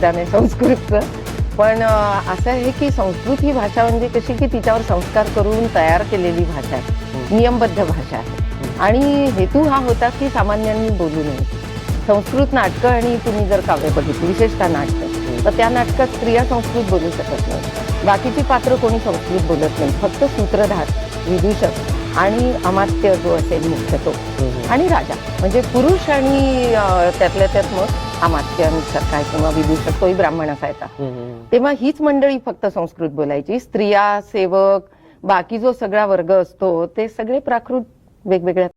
निमित्ताने संस्कृतचं. पण असं आहे की संस्कृत ही भाषा म्हणजे कशी की तिच्यावर संस्कार करून तयार केलेली भाषा आहे, नियमबद्ध भाषा आहे. आणि हेतू हा होता की सामान्यांनी बोलू नये. संस्कृत नाटकं आणि तुम्ही जर काव्य बघितली, विशेषतः नाटकं, तर त्या नाटकात स्त्रिया संस्कृत बोलू शकत नाही. बाकीची पात्र कोणी संस्कृत बोलत नाही, फक्त सूत्रधार, विदूषक आणि अमात्य जो असेल मुख्य तो, आणि राजा, म्हणजे पुरुष आणि त्यातल्या त्यात मग अमात्यांसारखा किंवा विदूषक, तोही ब्राह्मण असायचा. तेव्हा हीच मंडळी फक्त संस्कृत बोलायची. स्त्रिया, सेवक, बाकी जो सगळा वर्ग असतो ते सगळे प्राकृत वेगवेगळ्या